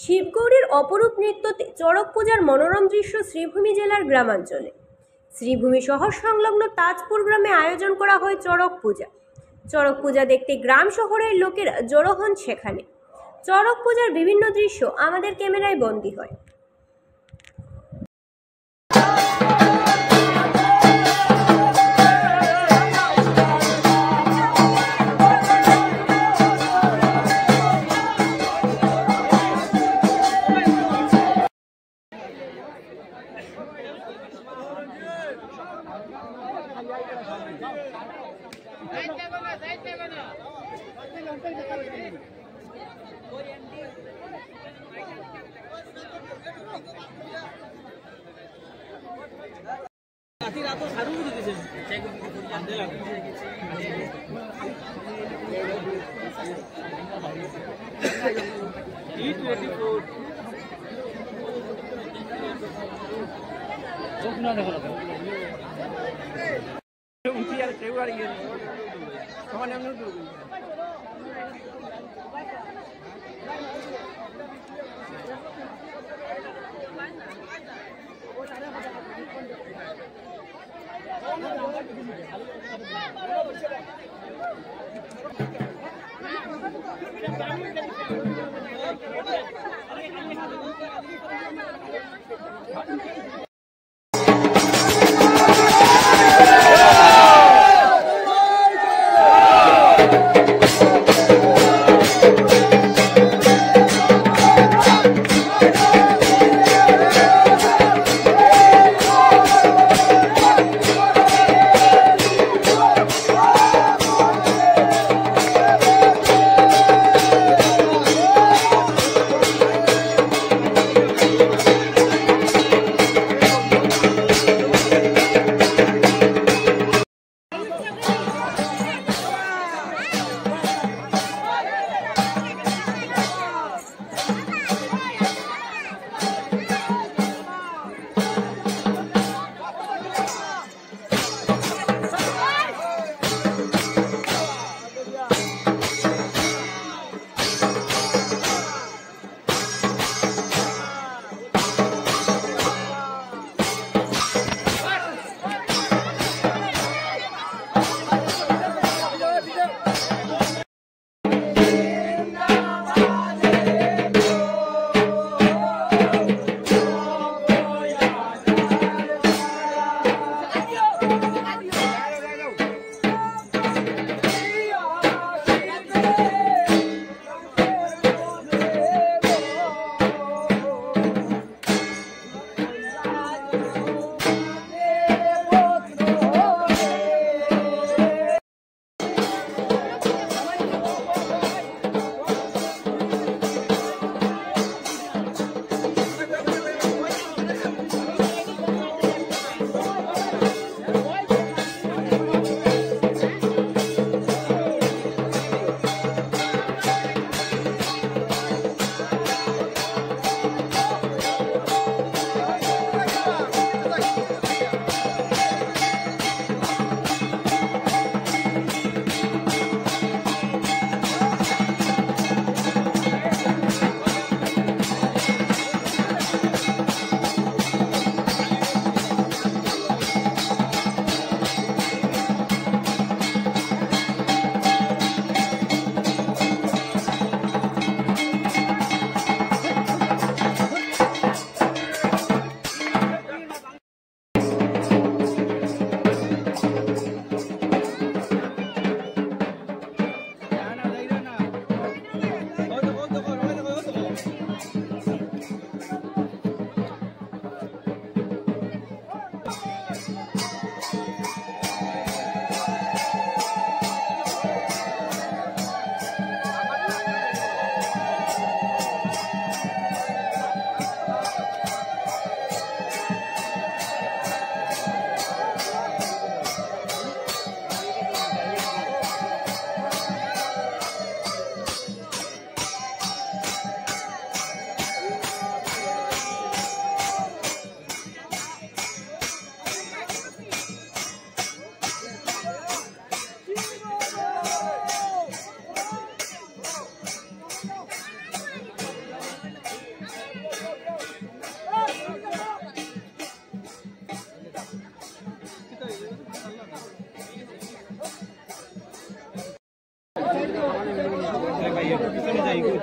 শিবগৌরীর অপরূপ নৃত্যতে চড়ক পূজার মনোরম দৃশ্য শ্রীভূমি জেলার গ্রামাঞ্চলে। শ্রীভূমি শহর সংলগ্ন তাজপুর গ্রামে আয়োজন করা হয় চড়ক পূজা। চড়ক পূজা দেখতে গ্রাম শহরের লোকেরা জড়ো হন সেখানে। চড়ক পূজার বিভিন্ন দৃশ্য আমাদের ক্যামেরায় বন্দী হয়।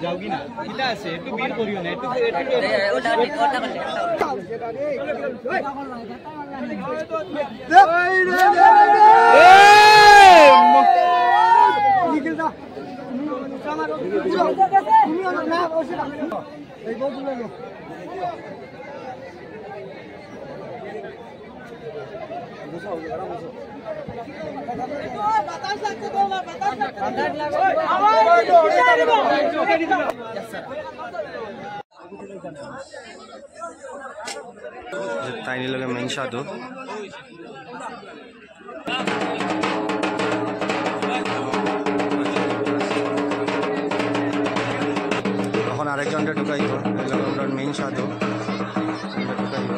যাওগি না কিটা আছে একটু বীর করিও না একটু তাই নিয়ে মেইন সাধু তখন আরেকজনটা ঢুকাইব মেইন সাধু ঢুকাইব।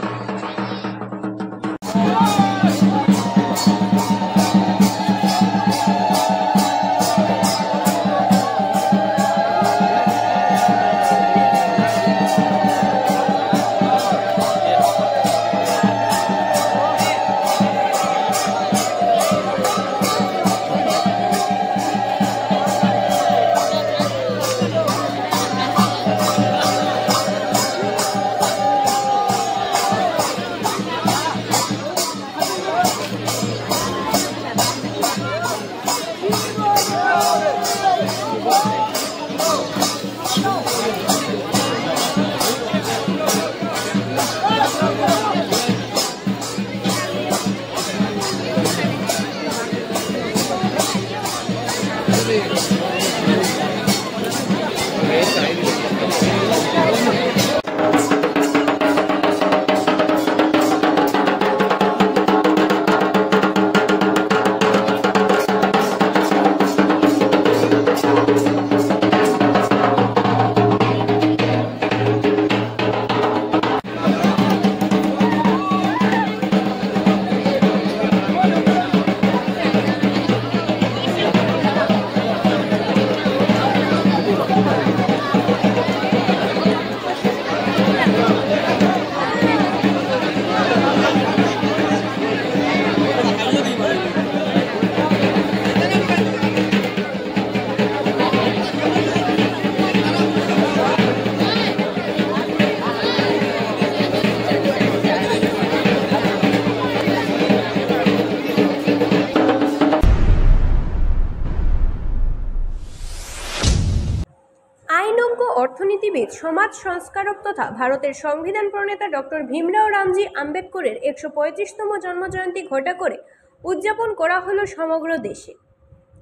অর্থনীতিবিদ, সমাজ সংস্কারক তথা ভারতের সংবিধান প্রণেতা ডক্টর ভীমরাও রামজি আম্বেদকরের 135তম জন্মজয়ন্তী ঘটা করে উদযাপন করা হলো সমগ্র দেশে।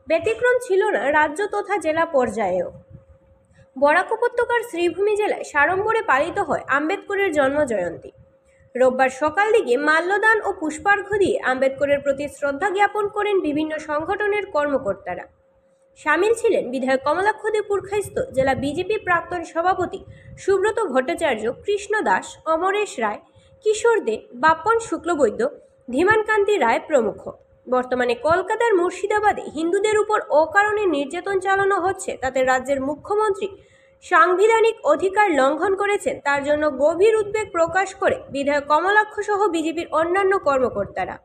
ব্যতিক্রম ছিল না রাজ্য তথা জেলা পর্যায়েও। বরাক উপত্যকার শ্রীভূমি জেলায় সাড়ম্বরে পালিত হয় আম্বেদকরের জন্মজয়ন্তী। রোববার সকাল দিকে মাল্যদান ও পুষ্পার্ঘ্য দিয়ে আম্বেদকরের প্রতি শ্রদ্ধা জ্ঞাপন করেন বিভিন্ন সংগঠনের কর্মকর্তারা। সামিল ছিলেন বিধায়ক কমলাক্ষ পুরখাইস্ত, জেলা বিজেপি প্রাক্তন সভাপতি সুব্রত ভট্টাচার্য, কৃষ্ণ দাস, অমরেশ রায়, কিশোর দে, বাপ্পন শুক্লবৈদ্য, ধীমানকান্তি রায় প্রমুখ। বর্তমানে কলকাতার মুর্শিদাবাদে হিন্দুদের উপর অকারণে নির্যাতন চালানো হচ্ছে, তাতে রাজ্যের মুখ্যমন্ত্রী সাংবিধানিক অধিকার লঙ্ঘন করেছেন, তার জন্য গভীর উদ্বেগ প্রকাশ করে বিধায়ক কমলাক্ষ সহ বিজেপির অন্যান্য কর্মকর্তারা।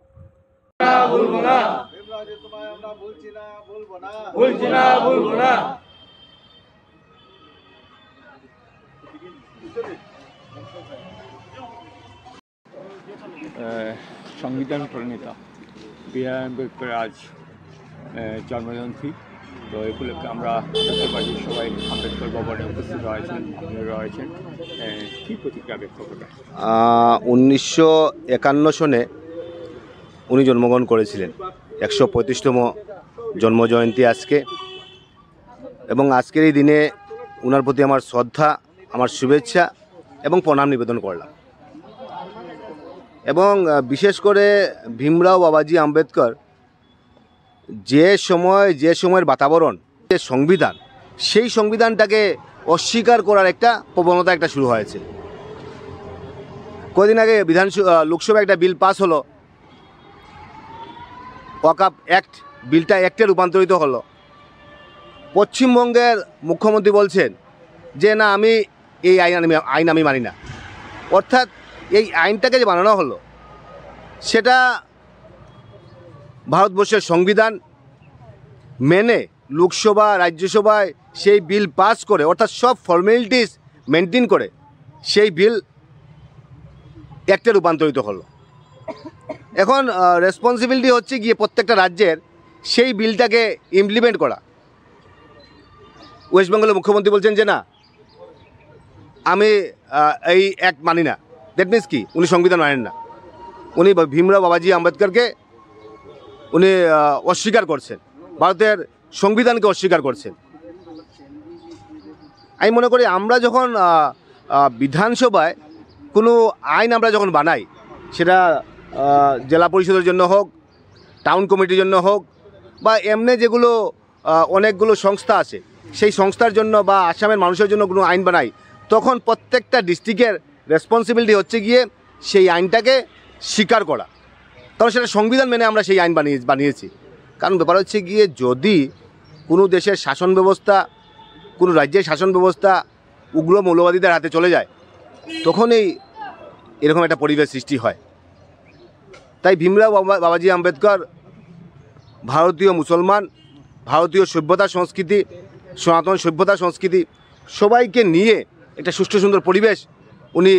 সংবিধান প্রণেতা বি.আর. আম্বেদকর আজ জন্মজয়ন্তী, তো এই উপলক্ষে আমরা বাড়ির সবাই আম্বেদকর ভবনে উপস্থিত রয়েছেন, আপনারা রয়েছেন, কী প্রতিক্রিয়া ব্যক্ত করবেন? 1951 সনে উনি জন্মগ্রহণ করেছিলেন। 135তম জন্মজয়ন্তী আজকে, এবং আজকের এই দিনে ওনার প্রতি আমার শ্রদ্ধা, আমার শুভেচ্ছা এবং প্রণাম নিবেদন করলাম। এবং বিশেষ করে ভীমরাও বাবাজি আম্বেদকর যে সময়ের বাতাবরণ, যে সংবিধান, সেই সংবিধানটাকে অস্বীকার করার একটা প্রবণতা শুরু হয়েছে। কদিন আগে লোকসভা একটা বিল পাস হলো, ওয়াকফ অ্যাক্ট, বিলটা অ্যাক্টে রূপান্তরিত হলো। পশ্চিমবঙ্গের মুখ্যমন্ত্রী বলছেন যে না, আমি এই আইন আমি মানি না। অর্থাৎ এই আইনটাকে যে বানানো হলো সেটা ভারতবর্ষের সংবিধান মেনে লোকসভা রাজ্যসভায় সেই বিল পাস করে, অর্থাৎ সব ফর্মালিটিস মেনটেন করে সেই বিল অ্যাক্টে রূপান্তরিত হলো। এখন রেসপন্সিবিলিটি হচ্ছে গিয়ে প্রত্যেকটা রাজ্যের সেই বিলটাকে ইমপ্লিমেন্ট করা। ওয়েস্ট বেঙ্গলের মুখ্যমন্ত্রী বলছেন যে না, আমি এই অ্যাক্ট মানি না। দ্যাট মিনস কি, উনি সংবিধান মানেন না, উনি ভীমরাও বাবাজি আম্বেদকরকে উনি অস্বীকার করছেন, ভারতের সংবিধানকে অস্বীকার করছেন। আমি মনে করি আমরা যখন বিধানসভায় কোনো আইন আমরা যখন বানাই, সেটা জেলা পরিষদের জন্য হোক, টাউন কমিটির জন্য হোক, বা এমনি যেগুলো অনেকগুলো সংস্থা আছে সেই সংস্থার জন্য বা আসামের মানুষের জন্য কোনো আইন বানাই, তখন প্রত্যেকটা ডিস্ট্রিক্টের রেসপন্সিবিলিটি হচ্ছে গিয়ে সেই আইনটাকে স্বীকার করা। কারণ সেটা সংবিধান মেনে আমরা সেই আইন বানিয়েছি। কারণ ব্যাপার হচ্ছে গিয়ে যদি কোনো দেশের শাসন ব্যবস্থা, কোনো রাজ্যের শাসন ব্যবস্থা উগ্র মৌলবাদীদের হাতে চলে যায়, তখনই এরকম একটা পরিবেশ সৃষ্টি হয়। তাই ভীমরাও বাবাজি আম্বেদকর ভারতীয় মুসলমান, ভারতীয় সভ্যতা সংস্কৃতি, সনাতন সভ্যতা সংস্কৃতি সবাইকে নিয়ে একটা সুষ্ঠু সুন্দর পরিবেশ উনি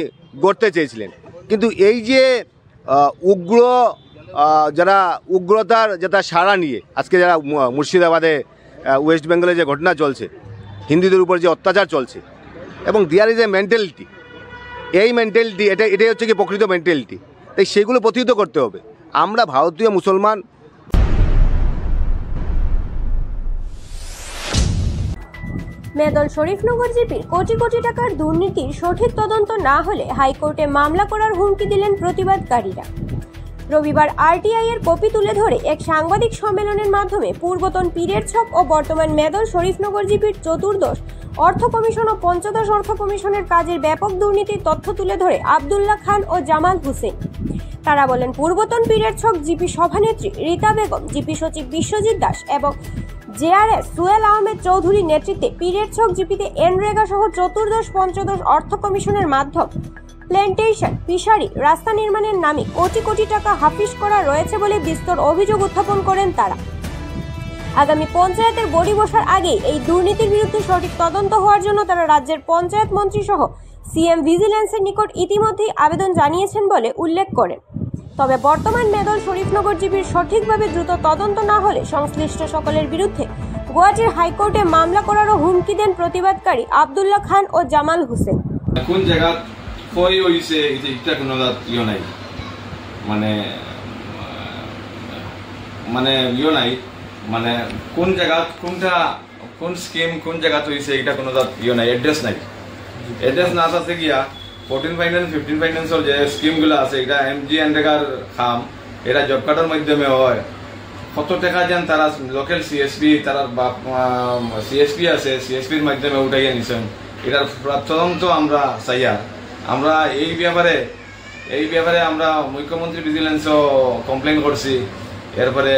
গড়তে চেয়েছিলেন। কিন্তু এই যে যারা উগ্রতার যেটা সাড়া নিয়ে আজকে যারা মুর্শিদাবাদে, ওয়েস্ট বেঙ্গলে যে ঘটনা চলছে, হিন্দুদের উপর যে অত্যাচার চলছে, এবং দেয়ার ইজ এ মেন্টালিটি, এই মেন্টালিটি এটাই হচ্ছে কি প্রকৃত মেন্টালিটি। তাই সেগুলো প্রতিহত করতে হবে। আমরা ভারতীয় মুসলমান। মেদল শরীফনগর জিপির কোটি কোটি টাকার দুর্নীতির সঠিক তদন্ত না হলে হাইকোর্টে মামলা করার হুমকি দিলেন প্রতিবাদকারীরা। রবিবার আরটিআই এর কপি তুলে ধরে এক সাংবাদিক সম্মেলনের মাধ্যমে পূর্বতন পীরের ছক ও বর্তমান মেদল শরীফনগর জিপির চতুর্দশ অর্থ কমিশন ও পঞ্চদশ অর্থ কমিশনের কাজের ব্যাপক দুর্নীতির তথ্য তুলে ধরে আব্দুল্লাহ খান ও জামাল হোসেন। তারা বলেন, পূর্বতন পীরের ছক জিপি সভানেত্রী রীতা বেগম, জিপি সচিব বিশ্বজিৎ দাস এবং জেআরএস সুয়েল আহমেদ চৌধুরীর নেতৃত্বে পীরের ছক জিপিতে এনরেগা সহ চতুর্দশ পঞ্চদশ অর্থ কমিশনের মাধ্যম প্ল্যান্টেশন, ফিশারি, রাস্তা নির্মাণের নামে কোটি কোটি টাকা হাফিস করা রয়েছে বলে বিস্তর অভিযোগ উত্থাপন করেন তারা। আগামী পঞ্চায়েতের বডি বসার আগেই এই দুর্নীতির বিরুদ্ধে সঠিক তদন্ত হওয়ার জন্য তারা রাজ্যের পঞ্চায়েত মন্ত্রী সহ সিএম ভিজিল্যান্সের নিকট ইতিমধ্যেই আবেদন জানিয়েছেন বলে উল্লেখ করেন। তবে বর্তমান মেদল শরীফনগর জিপির সঠিকভাবে দ্রুত তদন্ত না হলে সংশ্লিষ্ট সকলের বিরুদ্ধে গুয়াহাটির হাইকোর্টে মামলা করারও হুমকি দেন প্রতিবাদকারী আব্দুল্লাহ খান ও জামাল হোসেন। কোন জায়গা কই হইছে এটা কোনো ইয়ে নাই, মানে ইয়ে নাই, মানে কোন জায়গা কোনটা কোন স্কিম কোন জায়গা হইছে এটা কোনো ইয়ে নাই, অ্যাড্রেস নাই। অ্যাড্রেস না আছে গিয়া 14 ফাইন্যান্স 15 ফাইন্যান্সের যে স্কিমগুলো আছে, এটা এমজি এনরেগার খাম, এটা জব কার্ডের মাধ্যমে হয়। কত টাকা যেন তারা লোকাল সিএসপি, তারা সিএসপি আছে, সিএসপির মাধ্যমে উঠাইয়া নিছেন। এটার তদন্ত আমরা চাইয়া। আমরা এই ব্যাপারে আমরা মুখ্যমন্ত্রী ভিজিলেন্সও কমপ্লেন করছি, এরপরে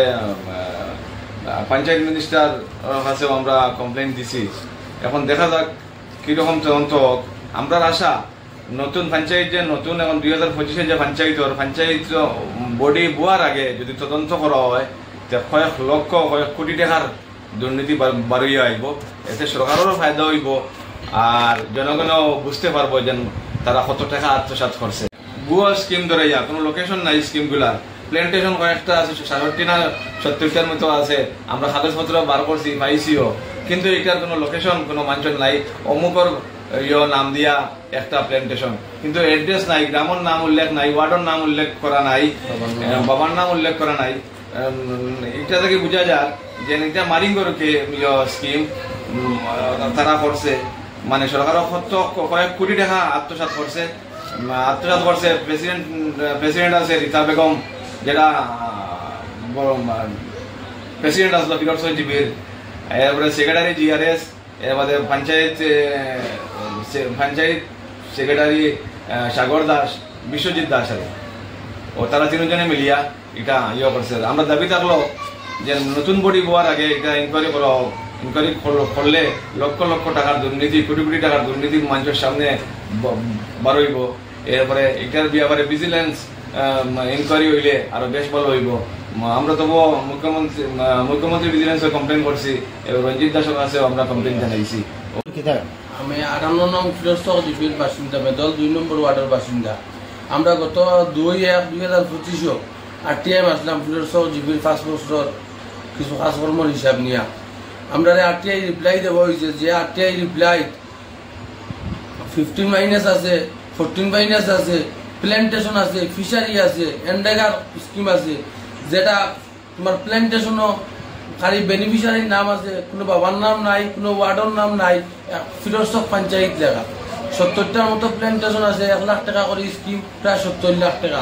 পঞ্চায়েত মিনিস্টার কাছেও আমরা কমপ্লেন দিছি। এখন দেখা যাক কিরকম তদন্ত হোক। আমরা আশা নতুন পঞ্চায়েত যে নতুন এখন 2025 যে পঞ্চায়েত বডি বোয়ার আগে যদি তদন্ত করা হয়, কয়েক লক্ষ কয়েক কোটি টাকার দুর্নীতি বাড়িয়ে আইব। এতে সরকারেরও ফায়দা হইব আর জনগণও বুঝতে পারবো যে তারা কত টাকা আত্মসাৎ করছে। ভুয়া স্কিম ধরে কোনো লোকেশন নাই স্কিমগুলা। প্ল্যান্টেশন কয়েকটা আছে, 67 না 70টার মতো আছে। আমরা কাগজপত্র বার করছি, পাইছিও, কিন্তু এটার কোনো লোকেশন কোনো মানচন নাই। অমুকর নাম দিয়া একটা প্ল্যান্টেশন, কিন্তু এড্রেস নাই, গ্রামের নাম উল্লেখ নাই, ওয়ার্ডের নাম উল্লেখ করা নাই, বাবার নাম উল্লেখ করা নাই। এটা থেকে বোঝা যায় যে এটা মারিঙ্গরকে স্কিম তারা করছে, মানে সরকারের কয়েক কোটি টাকা আত্মসাৎ করছে। প্রেসিডেন্ট আছে রীতা বেগম, যেটা প্রেসিডেন্ট আসলো পিরস জিপির, এরপরে সেক্রেটারি জিআরএস, এরপরে পঞ্চায়েত সেক্রেটারি সাগর দাস, বিশ্বজিৎ দাস আছে, ও তারা তিনজনে মিলিয়া এটা করছে। আমরা দাবি থাকলো যে নতুন বডি হওয়ার আগে এটা ইনকোয়ারি করা হোক। ইনকোয়ারি করলে লক্ষ লক্ষ টাকার দুর্নীতি, কোটি কোটি টাকার দুর্নীতি মানুষের সামনে বারইব। এরপরে এটার ব্যাপারে ভিজিলেন্স ইনকোয়ারি হইলে আরো বেশ ভালো হইব। আমরা তবুও মুখ্যমন্ত্রী ভিজিলেন্সে কমপ্লেন করছি, রঞ্জিত দাসের কাছেও আমরা কমপ্লেন জানাইছি। আমি 58 নং ফিরোজশাহ জিপির বাসিন্দা, বেদল 2 নম্বর ওয়ার্ডের বাসিন্দা। আমরা গত 2/1/2025 আরটিআই আসলাম ফিরোজশাহ জিপির 5 বছর কিছু কাজকর্মর হিসাব নিয়ে। আমরা আরটিআই রিপ্লাই দেওয়া হয়েছে, যে আরটিআই রিপ্লাই 15 মাইনাস আছে, 14 মাইনাস আছে, প্ল্যান্টেশন আছে, ফিশারি আছে, এন্ডেগার স্কিম আছে, যেটা তোমার প্ল্যান্টেশনও খালি বেনিফিশিয়ারির নাম আছে, কোনো বাবার নাম নাই, কোনো ওয়ার্ডের নাম নাই। ফিরোজশাহ পঞ্চায়েত জায়গা 70টার মতো প্ল্যান্টেশন আছে, 1 লাখ টাকা করে স্কিম, প্রায় 70 লাখ টাকা।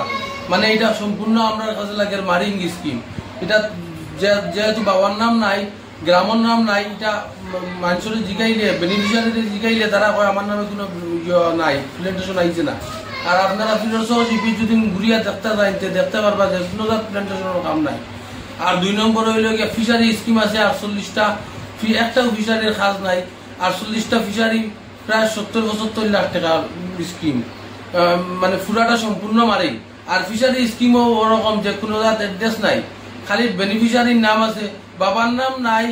মানে এটা সম্পূর্ণ আপনার কাছে লাগে মারিং স্কিম। এটা যেহেতু বাবার নাম নাই, গ্রামের নাম নাই, এটা মানুষের জিগাইলে, বেনিফিশিয়ারিদের জিগাইলে তারা কয় আমার নামে কোনো নাই, প্ল্যান্টেশন আইছে না। আর আপনারা ফিরোজশাহ জিপি যদি ঘুরিয়া দেখতে পারবা যে কোনো প্ল্যান্টেশনের কাম নাই। আর 2 নম্বর হইল গিয়ে ফিশারি স্কিম আছে 48টা, একটাও ফিশারির কাজ নাই। 48টা ফিশারি, প্রায় 70-75 লাখ টাকা স্কিম, মানে পুরাটা সম্পূর্ণ মারি। আর ফিশারি স্কিমও ওরকম যে কোনো অ্যাড্রেস নাই, খালি বেনিফিশিয়ারির নাম আছে, বাবার নাম নাই,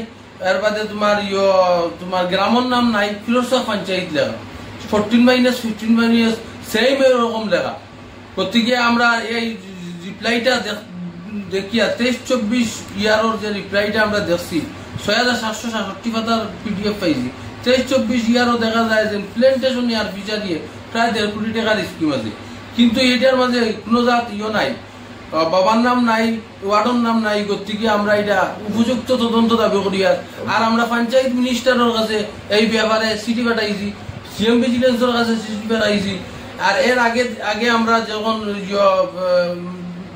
এর বাদে তোমার গ্রামের নাম নাই। ফিরোজশাহ পঞ্চায়েত লেখা 14 মাইনাস 15 মাইনাস সেম এরকম লেখা। গতিকে আমরা এই রিপ্লাইটা দেখিয়া 23-24 ইয়ারের যে রিপ্লাইটা আমরা দেখছি, 6767 পাতার পিডিএফ পাইছি। 23-24 ইয়ারও দেখা যায় যে প্ল্যান্টেশন আর ভিসা দিয়ে প্রায় 1.5 কোটি টাকার স্কিম আছে, কিন্তু এটার মাঝে কোনো নাই, বাবার নাম নাই, ওয়ার্ডের নাম নাই। গতিকে আমরা এটা উপযুক্ত তদন্ত দাবি করি। আর আমরা পঞ্চায়েত মিনিস্টারের কাছে এই ব্যাপারে চিঠি পাঠাইছি, সিএম ভিজিলেন্সের কাছে চিঠি পাঠাইছি। আর এর আগে আমরা যখন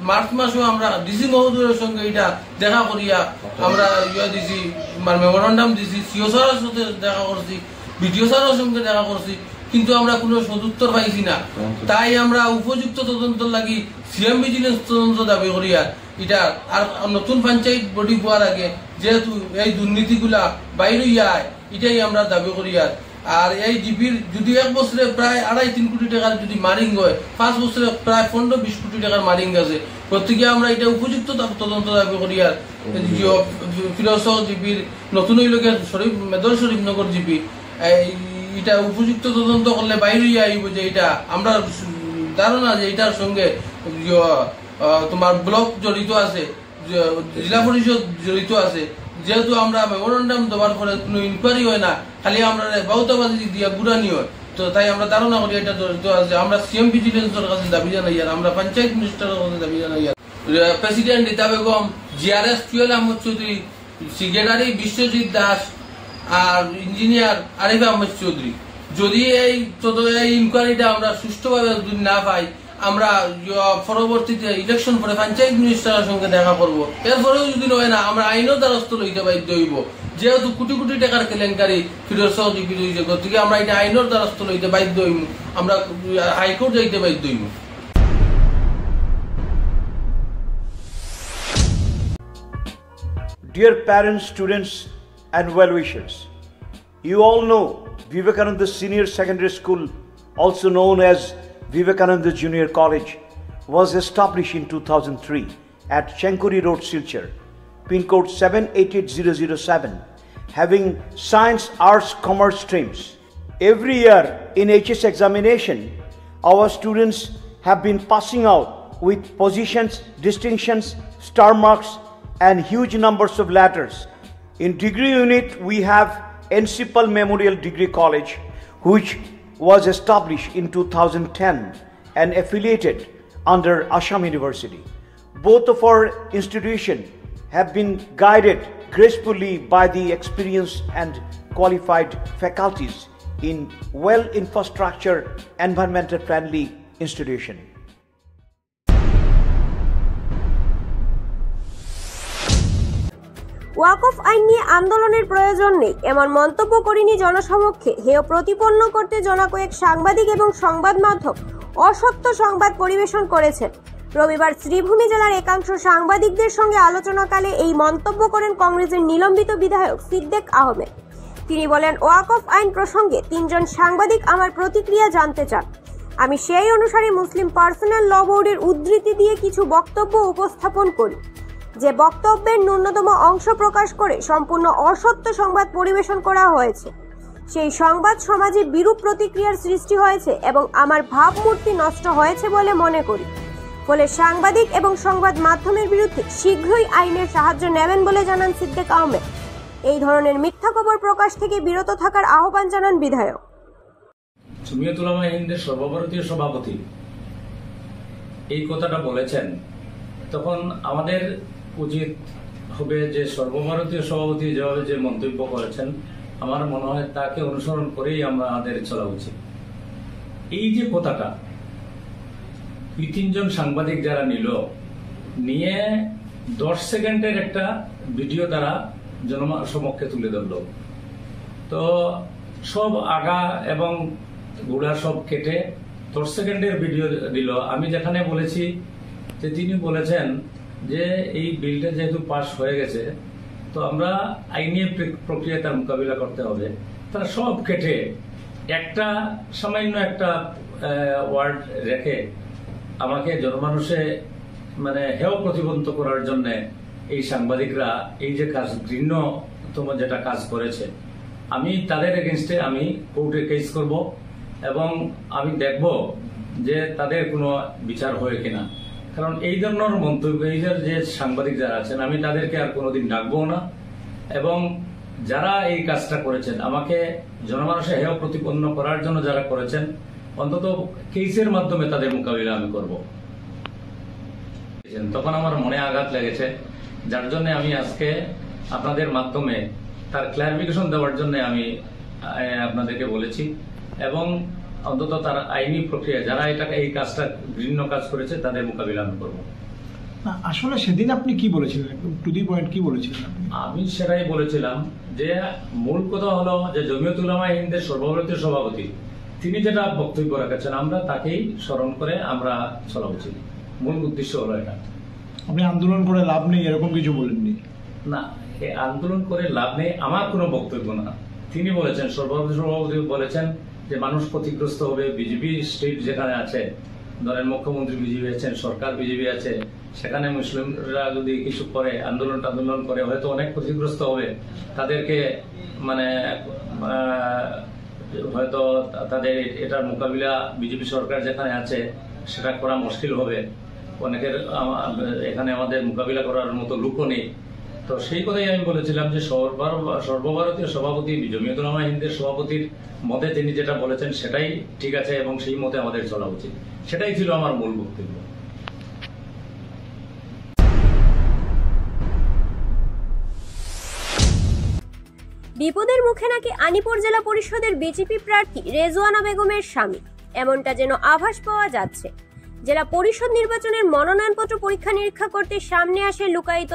মার্চ মাসেও আমরা ডিসি মহোদয়ের সঙ্গে এটা দেখা করিয়া আমরা দিছি, মেমোরান্ডাম দিছি, সিও স্যারের সাথে দেখা করছি, বিডিও স্যারের সঙ্গে দেখা করছি, কিন্তু আমরা কোনো সদুত্তর পাইছি না। তাই আমরা উপযুক্ত তদন্ত লাগি সিএম ভিজিলেন্স তদন্ত দাবি করি। এটা আর নতুন পঞ্চায়েত বডি হওয়ার আগে যেহেতু এই দুর্নীতিগুলা বাইরে যায়, এটাই আমরা দাবি করি। আর এই জিপির যদি 1 বছরে প্রায় 2.5-3 কোটি টাকার যদি মারিং হয়, 5 বছরে প্রায় 15-20 কোটি টাকার মারিং আছে। প্রত্যেকে আমরা এটা উপযুক্ত তদন্ত দাবি করি। আর ফিরোজশাহ জিপির নতুন মেদল শরীফনগর জিপি এটা উপযুক্ত তদন্ত করলে বাইরে আইব যে এটা আমরা ধারণা যে এটার সঙ্গে তোমার ব্লক জড়িত আছে, জেলা পরিষদ জড়িত আছে। যেহেতু আমরা মেমোরান্ডাম দেওয়ার পরে কোনো ইনকোয়ারি হয় না, খালি আমরা বাউতাবাজি দিয়া গুড়ানি হয়, তো তাই আমরা ধারণা করি এটা জড়িত আছে। আমরা সিএম ভিজিলেন্সের কাছে দাবি জানাই, আর আমরা পঞ্চায়েত মিনিস্টারের কাছে দাবি জানাই। President Rita Begum, GRS Foyel Ahmed Chowdhury, secretary Biswajit Das, আর ইঞ্জিনিয়ার আরিফ আহমদ চৌধুরী, যদি এই ইনকোয়ারিটা আমরা সুষ্ঠুভাবে যদি না পাই, আমরা পরবর্তীতে ইলেকশন পরে পঞ্চায়েত মিনিস্টারের সঙ্গে দেখা করব। এরপরেও যদি নয় না, আমরা আইনের দ্বারস্থ লইতে বাধ্য হইব, যেহেতু কোটি কোটি টাকার কেলেঙ্কারি ফিরোজশাহ জিপি হয়েছে। গতিকে আমরা এটা আইনের দ্বারস্থ লইতে বাধ্য হইব, আমরা হাইকোর্ট যাইতে বাধ্য হইব। Dear parents, students and well-wishers, you all know Vivekananda Senior Secondary School, also known as Vivekananda Junior College, was established in 2003 at Chenkuri Road, Silchar, pin code 788007, having science, arts, commerce streams. Every year in HS examination, our students have been passing out with positions, distinctions, star marks, and huge numbers of letters. In degree unit, we have Encipal Memorial Degree College, which was established in 2010 and affiliated under Assam University. Both of our institutions have been guided gracefully by the experienced and qualified faculties in well-infrastructure, environmental-friendly institution. ওয়াকফ আইন নিয়ে আন্দোলনের প্রয়োজন নেই এমন মন্তব্য করেনি জনসমক্ষে হেয় প্রতিপন্ন করতে জনা কয়েক সাংবাদিক এবং সংবাদ মাধ্যম অসত্য সংবাদ পরিবেশন করেছেন। রবিবার শ্রীভূমি জেলার একাংশ সাংবাদিকদের সঙ্গে আলোচনাকালে এই মন্তব্য করেন কংগ্রেসের নিলম্বিত বিধায়ক সিদ্দিক আহমেদ। তিনি বলেন, ওয়াকফ আইন প্রসঙ্গে 3 জন সাংবাদিক আমার প্রতিক্রিয়া জানতে চান। আমি সেই অনুসারে মুসলিম পার্সোনাল ল বোর্ডের উদ্ধৃতি দিয়ে কিছু বক্তব্য উপস্থাপন করি। যে বক্তব্যের ন্যূনতম অংশ প্রকাশ করে সম্পূর্ণ অসত্য সংবাদ পরিবেশন করা হয়েছে। সেই সংবাদ সমাজে বিরূপ প্রতিক্রিয়ার সৃষ্টি হয়েছে এবং আমার ভাবমূর্তি নষ্ট হয়েছে বলে মনে করি। ফলে সাংবাদিক এবং সংবাদ মাধ্যমের বিরুদ্ধে শীঘ্রই আইনের সাহায্য নেবেন বলে জানান সিদ্দিক আহমেদ। এই ধরনের মিথ্যা খবর প্রকাশ থেকে বিরত থাকার আহ্বান জানান বিধায়ক। জমিয়ত উলামা হিন্দের সর্বভারতীয় সভাপতি এই কথাটা বলেছেন, তখন আমাদের উচিত হবে যে সর্বভারতীয় সভাপতি যেভাবে যে মন্তব্য করেছেন, আমার মনে হয় তাকে অনুসরণ করেই আমাদের চলা উচিত। এই যে কথাটা 2-3 জন সাংবাদিক যারা নিয়ে 10 সেকেন্ডের একটা ভিডিও তারা জনসমক্ষে তুলে ধরল, তো সব আগা এবং গোড়া সব কেটে 10 সেকেন্ডের ভিডিও দিল। আমি যেখানে বলেছি যে তিনি বলেছেন যে এই বিলটা যেহেতু পাস হয়ে গেছে, তো আমরা আইনি প্রক্রিয়ায় তার মোকাবিলা করতে হবে, তারা সব কেটে একটা সামান্য একটা ওয়ার্ড রেখে আমাকে জনমানুষে মানে হেয় প্রতিবন্ধ করার জন্য এই সাংবাদিকরা এই যে কাজ, ঘৃণ্যতম যেটা কাজ করেছে, আমি তাদের এগেনস্টে আমি কোর্টে কেস করব এবং আমি দেখব যে তাদের কোনো বিচার হয় কিনা। কারণ এই ধরনের মন্তব্য, এই যে সাংবাদিক যারা আছেন, আমি তাদেরকে আর কোনোদিন ডাকবো না। এবং যারা এই কাজটা করেছেন, আমাকে জনমানুষে হেয় প্রতিপন্ন করার জন্য যারা করেছেন, অন্তত কেসের মাধ্যমে তাদের মোকাবিলা আমি করব। তখন আমার মনে আঘাত লেগেছে, যার জন্য আমি আজকে আপনাদের মাধ্যমে তার ক্লারিফিকেশন দেওয়ার জন্য আমি আপনাদেরকে বলেছি এবং অন্তত তার আইনি প্রক্রিয়া যারা এই কাজটা ঘৃণ্য কাজ করেছে তাদের মোকাবিলা আমি করব। আসলে সেদিন আপনি কি বলেছিলেন, টু দি পয়েন্ট কি বলেছিলেন? আমি সেটাই বলেছিলাম যে মূল কথা হলো যে জমিয়ত উলামা হিন্দের সর্বভারতীয় সভাপতি তিনি যেটা বক্তব্য রাখছেন, আমরা তাকেই স্মরণ করে আমরা চলা উচিত। মূল উদ্দেশ্য হলো এটা। আপনি আন্দোলন করে লাভ নেই এরকম কিছু বলেননি? না, আন্দোলন করে লাভ নেই আমার কোনো বক্তব্য না। তিনি বলেছেন, সর্বভারতীয় সভাপতি বলেছেন যে মানুষ ক্ষতিগ্রস্ত হবে। বিজেপি স্টেট যেখানে আছে, ধরেন মুখ্যমন্ত্রী বিজেপি আছেন, সরকার বিজেপি আছে, সেখানে মুসলিমরা যদি কিছু করে, আন্দোলন করে, হয়তো অনেক ক্ষতিগ্রস্ত হবে। তাদেরকে মানে হয়তো তাদের এটার মোকাবিলা বিজেপি সরকার যেখানে আছে সেটা করা মুশকিল হবে। অনেকের এখানে আমাদের মোকাবিলা করার মতো লোকও নেই। তো সেই কথাই আমি বলেছিলাম যে সর্বভারতীয় সভাপতি জমিয়ত উলামা হিন্দের সভাপতির মতে তিনি যেটা বলেছেন সেটাই ঠিক আছে এবং সেই মতে আমাদের চলা উচিত। সেটাই ছিল আমার মূল বক্তব্য। বিপদের মুখে নাকি আনিপুর জেলা পরিষদের বিজেপি প্রার্থী রেজওয়ানা বেগমের স্বামী, এমনটা যেন আভাস পাওয়া যাচ্ছে। জেলা পরিষদ নির্বাচনের মনোনয়নপত্র পরীক্ষা নিরীক্ষা করতে সামনে আসে লুকায়িত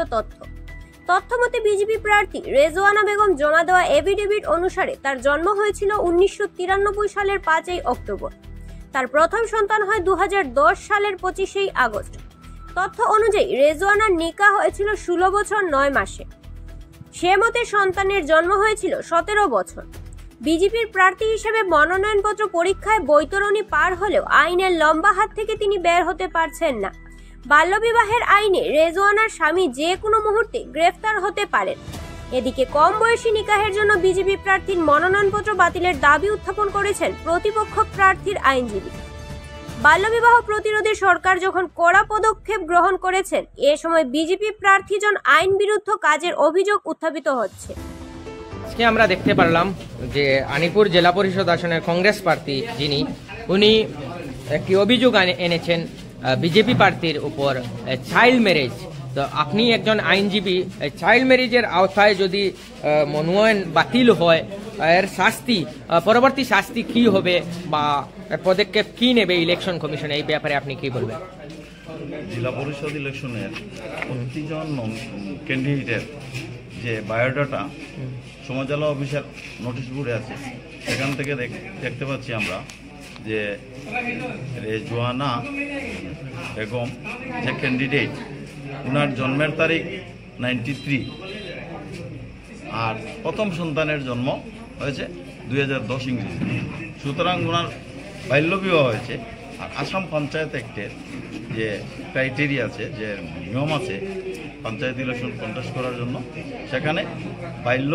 তথ্যমতে বিজেপি প্রার্থী রেজওয়ানা বেগম জমা দেওয়া এফিডেভিট অনুসারে তার জন্ম হয়েছিল 1993 সালের 5 অক্টোবর। তার প্রথম সন্তান হয় 2010 সালের 25 আগস্ট। তথ্য অনুযায়ী রেজওয়ানার নিকাহ হয়েছিল 16 বছর 9 মাসে। সে মতে সন্তানের জন্ম হয়েছিল 17 বছর। বিজেপির প্রার্থী হিসেবে মনোনয়নপত্র পরীক্ষায় বৈতরণী পার হলেও আইনের লম্বা হাত থেকে তিনি বের হতে পারছেন না। বাল্যবিবাহের আইনে রেজওয়ানার স্বামী যে কোনো মুহূর্তে গ্রেফতার হতে পারেন। এদিকে কম বয়সী নিকাহের জন্য বিজেপি প্রার্থীর মনোনয়নপত্র বাতিলের দাবি উত্থাপন করেছেন প্রতিপক্ষ প্রার্থীর আইনজীবী। বাল্যবিবাহ প্রতিরোধে সরকার যখন কড়া পদক্ষেপ গ্রহণ করেছেন, এ সময় বিজেপি প্রার্থীজন আইন বিরুদ্ধ কাজের অভিযোগ উত্থাপিত হচ্ছে। আজকে আমরা দেখতে পারলাম যে আনিপুর জেলা পরিষদ আসনের কংগ্রেস প্রার্থী যিনি, উনি একটি অভিযোগ এনেছেন বিজেপি প্রার্থীর উপর, চাইল্ড ম্যারেজ। তো আপনি একজন আইনজীবী, চাইল্ড ম্যারেজের আওতায় যদি মনোনয়ন বাতিল হয়, এর শাস্তি, পরবর্তী শাস্তি কি হবে বা পদক্ষেপ কি নেবে ইলেকশন কমিশন, এই ব্যাপারে আপনি কি বলবেন? জেলা পরিষদ ইলেকশনের প্রতিজন ক্যান্ডিডেটের যে বায়োডাটা সমাজলা অফিসের নোটিশ বোর্ডে আছে, সেখান থেকে দেখতে পাচ্ছি আমরা যে রেজওয়ানা বেগম যে ক্যান্ডিডেট, ওনার জন্মের তারিখ 93, আর প্রথম সন্তানের জন্ম হয়েছে 2010 ইংরেজি। সুতরাং ওনার বাল্যবিবাহ হয়েছে আর আসাম পঞ্চায়েত অ্যাক্টের যে ক্রাইটেরিয়া আছে, যে নিয়ম আছে পঞ্চায়েত ইলেকশন কন্টেস্ট করার জন্য, সেখানে বাল্য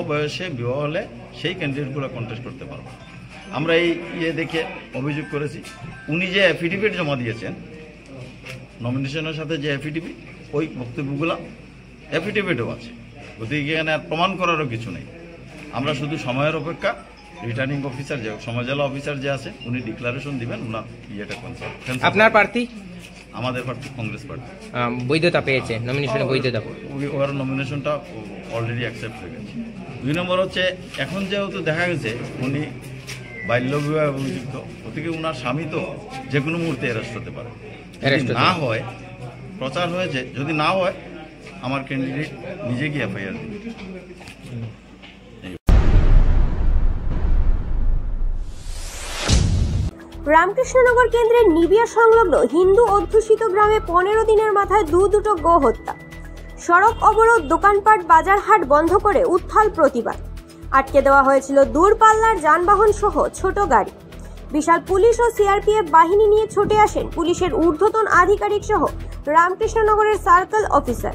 বয়সে বিবাহ হলে সেই ক্যান্ডিডেটগুলো কন্টেস্ট করতে পারবে। আমরা এই দেখে অভিযোগ করেছি। উনি যে অ্যাফিডেভিট জমা দিয়েছেন নমিনেশনের সাথে, যে অ্যাফিডেভিট, ওই বক্তব্যগুলো অ্যাফিডেভিটও আছে, গতিকে এখানে আর প্রমাণ করারও কিছু নেই। আমরা শুধু সময়ের অপেক্ষা। রিটার্নিং অফিসার, যে সমাজলা অফিসার যে আছে, উনি ডিক্লারেশন দিবেন ওনার ইয়েটা কনসার্ন। আপনার প্রার্থী? আমাদের প্রার্থী কংগ্রেস পার্টি বৈধতা পেয়েছে, নমিনেশনে বৈধতা, ওর নমিনেশনটা অলরেডি অ্যাকসেপ্ট হয়ে গেছে। 2 নম্বর হচ্ছে, এখন যেহেতু দেখা গেছে উনি বাল্যবিবাহ অভিযুক্ত, ওদিকে ওনার স্বামী তো যে কোনো মুহূর্তে অ্যারেস্ট হতে পারে। যদি না হয়, প্রচার হয়েছে, যদি না হয় আমার ক্যান্ডিডেট নিজে গিয়ে এফআইআর দিবে। রামকৃষ্ণনগর কেন্দ্রের নিবিয়া সংলগ্ন হিন্দু অধ্যুষিত গ্রামে 15 দিনের মাথায় দুটো গো হত্যা। সড়ক অবরোধ, দোকানপাট, বাজারহাট বন্ধ করে উত্থাল প্রতিবাদ। আটকে দেওয়া হয়েছিল দূরপাল্লার যানবাহন সহ ছোট গাড়ি। বিশাল পুলিশ ও সিআরপিএফ বাহিনী নিয়ে ছুটে আসেন পুলিশের ঊর্ধ্বতন আধিকারিক সহ রামকৃষ্ণনগরের সার্কেল অফিসার।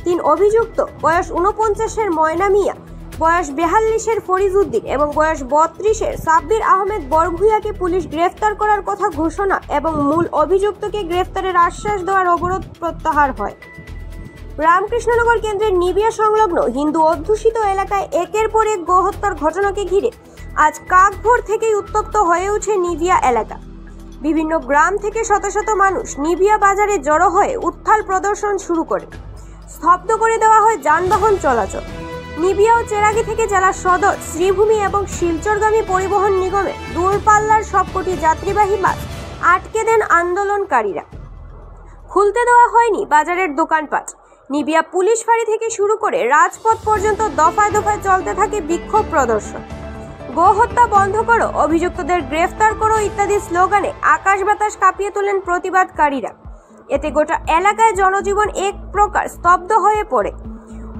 3 অভিযুক্ত, বয়স 49-এর ময়না মিয়া, বয়স 42-এর ফরিজ উদ্দিন এবং বয়স 32-এর সাব্বির আহমেদ বরভুইয়াকে পুলিশ গ্রেফতার করার কথা ঘোষণা এবং মূল অভিযুক্তকে গ্রেফতারের আশ্বাস দেওয়ার অবরোধ প্রত্যাহার হয়। রামকৃষ্ণনগর কেন্দ্রের নিবিয়া সংলগ্ন হিন্দু অধ্যুষিত এলাকায় একের পর এক গোহত্যার ঘটনাকে ঘিরে আজ কাকভোর থেকেই উত্তপ্ত হয়ে ওঠে নিবিয়া এলাকা। বিভিন্ন গ্রাম থেকে শত শত মানুষ নিবিয়া বাজারে জড়ো হয়ে উত্থাল প্রদর্শন শুরু করে। স্তব্ধ করে দেওয়া হয় যানবাহন চলাচল। নিবিয়া ও চেরাগি থেকে জেলা সদর, শ্রীভূমি এবং শিলচরগামী পরিবহন নিগমের দূরপাল্লার সবকটি যাত্রীবাহী বাস আটকে দেন আন্দোলনকারীরা। খুলতে দেওয়া হয়নি বাজারের দোকানপাট। নিবিয়া পুলিশ ফাঁড়ি থেকে শুরু করে রাজপথ পর্যন্ত দফায় দফায় চলতে থাকে বিক্ষোভ প্রদর্শন। গোহত্যা বন্ধ করো, অভিযুক্তদের গ্রেফতার করো ইত্যাদি স্লোগানে আকাশ বাতাস কাঁপিয়ে তোলেন প্রতিবাদকারীরা। এতে গোটা এলাকায় জনজীবন এক প্রকার স্তব্ধ হয়ে পড়ে।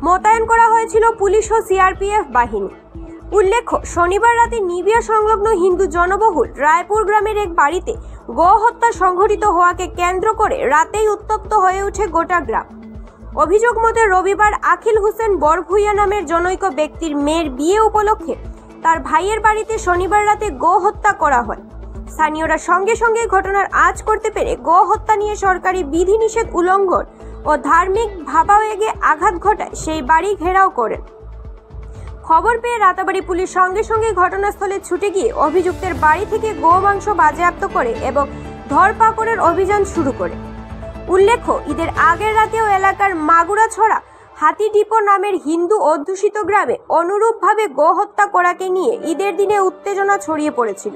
মোতায়েন করা হয়েছিল পুলিশ ও সিআরপিএফ বাহিনী। উল্লেখ্য, শনিবার রাতে নিবিয়া সংলগ্ন হিন্দু জনবহুল রায়পুর গ্রামের এক বাড়িতে গোহত্যা সংঘটিত হওয়াকে কেন্দ্র করে রাতেই উত্তপ্ত হয়ে ওঠে গোটা গ্রাম। অভিযোগ মতে রবিবার আখিল হোসেন বরভুইয়া নামের জনৈক ব্যক্তির মেয়ের বিয়ে উপলক্ষে তার ভাইয়ের বাড়িতে শনিবার রাতে গোহত্যা করা হয়। স্থানীয়রা সঙ্গে সঙ্গে ঘটনার আঁচ করতে পেরে গোহত্যা নিয়ে সরকারি বিধিনিষেধ উল্লঙ্ঘন ও ধার্মিক ভাবাবেগে আঘাত ঘটায় সেই বাড়ি ঘেরাও করেন। খবর পেয়ে রাতাবাড়ি পুলিশ সঙ্গে সঙ্গে ঘটনাস্থলে ছুটে গিয়ে অভিযুক্তের বাড়ি থেকে গোমাংস বাজেয়াপ্ত করে এবং ধরপাকড়ের অভিযান শুরু করে। উল্লেখ্য, ঈদের আগের রাতেও এলাকার মাগুরাছড়া হাতিডিপো নামের হিন্দু অধ্যুষিত গ্রামে অনুরূপভাবে গোহত্যা করাকে নিয়ে ঈদের দিনে উত্তেজনা ছড়িয়ে পড়েছিল।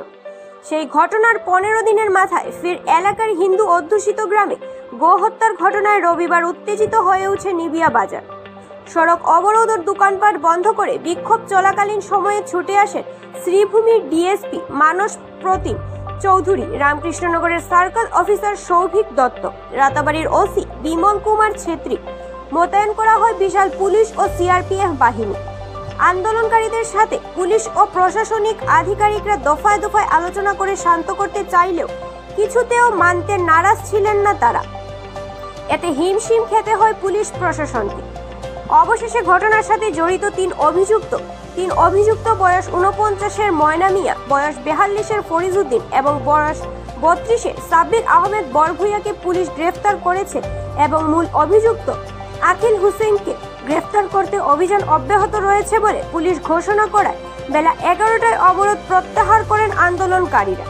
সেই ঘটনার 15 দিনের মাথায় ফের এলাকার হিন্দু অধ্যুষিত গ্রামে গোহত্যার ঘটনায় রবিবার উত্তেজিত হয়ে ওঠে নিবিয়া বাজার। সড়ক অবরোধ ও দোকানপাট বন্ধ করে বিক্ষোভ চলাকালীন সময়ে ছুটে আসেন শ্রীভূমির ডিএসপি মানস প্রতিম চৌধুরী, রামকৃষ্ণনগরের সার্কেল অফিসার সৌভিক দত্ত, রাতাবাড়ির ওসি বিমল কুমার ছেত্রী। মোতায়েন করা হয় বিশাল পুলিশ ও সিআরপিএফ বাহিনী। আন্দোলনকারীদের সাথে পুলিশ ও প্রশাসনিক আধিকারিকরা দফায় দফায় আলোচনা করে শান্ত করতে চাইলেও কিছুতেও মানতে নারাজ ছিলেন না তারা। এতে হিমশিম খেতে হয় পুলিশ প্রশাসনকে। অবশেষে ঘটনার সাথে জড়িত 3 অভিযুক্ত বয়স 49-এর ময়না মিয়া, বয়স 42-এর ফরিজ উদ্দিন এবং বয়স 32-এর সাব্বির আহমেদ বরভুইয়াকে পুলিশ গ্রেফতার করেছে এবং মূল অভিযুক্ত আখিল হোসেনকে গ্রেফতার করতে অভিযান অব্যাহত রয়েছে বলে পুলিশ ঘোষণা করায় বেলা 11টায় অবরোধ প্রত্যাহার করেন আন্দোলনকারীরা।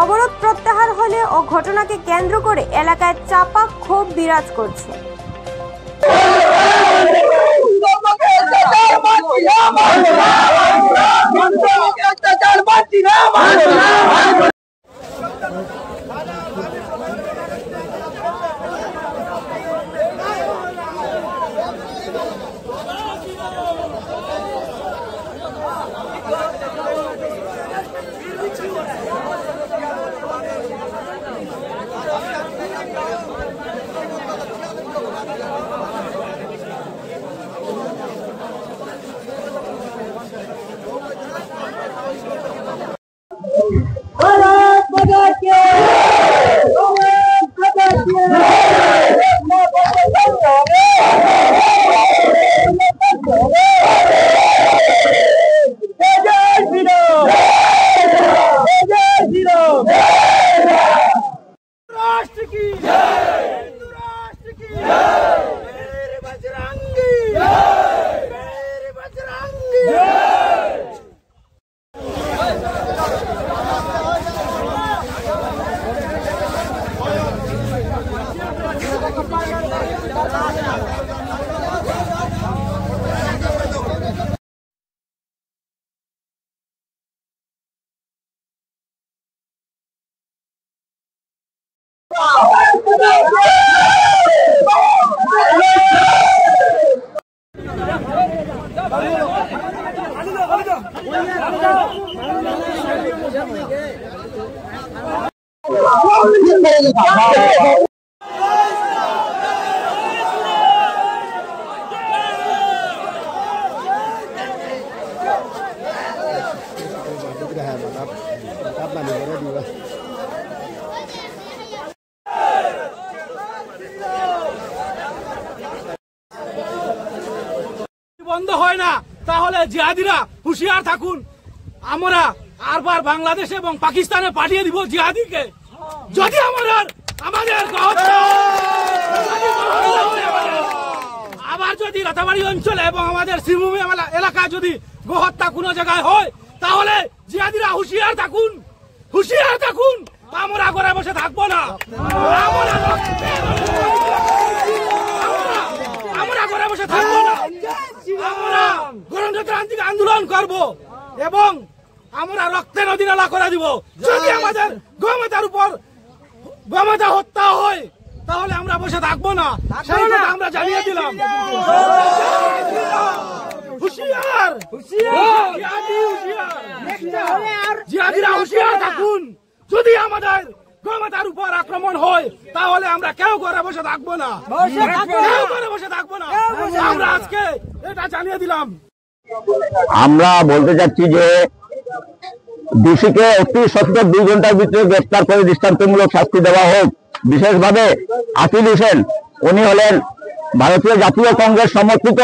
অবরোধ প্রত্যাহার হলে ও ঘটনাকে কেন্দ্র করে এলাকায় চাপা ক্ষোভ বিরাজ করছে। বন্ধ হয় না তাহলে জিহাদিরা হুঁশিয়ার থাকুন। আমরা আরবার বাংলাদেশ এবং পাকিস্তানে পাঠিয়ে দিব জিহাদিকে। যদি আমাদের আবার যদি রাতাবাড়ি অঞ্চলে এবং আমাদের শ্রীভূমি এলাকায় যদি গোহত্যা কোনো জায়গায় হয় তাহলে জিহাদিরা হুঁশিয়ার থাকুন, হুঁশিয়ার থাকুন। আমরা ঘরে বসে থাকবো না, আমরা ঘরে বসে থাকবো না। আমরা গণতান্ত্রিক আন্দোলন করব এবং আমরা রক্তে নদী নালা করে দিব। যদি আমাদের গোমাতার উপর গোমাতা হত্যা হয় তাহলে আমরা বসে থাকবো না, সেই কথা আমরা জানিয়ে দিলাম। হুঁশিয়ার, জিহাদিরা হুঁশিয়ার থাকুন। যদি আমাদের গোমাতার উপর আক্রমণ হয় তাহলে আমরা কেউ ঘরে বসে থাকবো না, কেউ ঘরে বসে থাকবো না। আমরা আজকে এটা জানিয়ে দিলাম। আমরা বলতে চাচ্ছি যে দোষীকে অতি সত্তর 2 ঘন্টার ভিতরে গ্রেফতার করে দৃষ্টান্তমূলক শাস্তি দেওয়া হোক। বিশেষভাবে আকিল হোসেন, উনি হলেন ভারতীয় জাতীয় কংগ্রেস সমর্থিত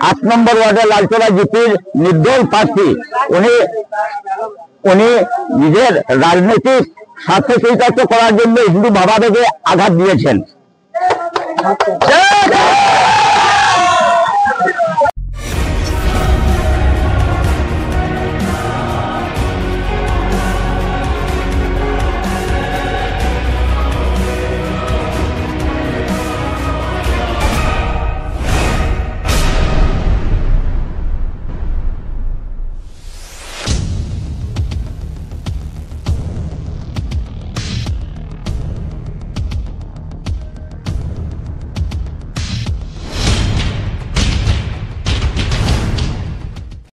8 নম্বর ওয়ার্ডের লালচোলা জিপির নির্দল প্রার্থী। উনি নিজের রাজনৈতিক স্বার্থ চরিতার্থ করার জন্য হিন্দু ভাবাবেগে আঘাত দিয়েছেন।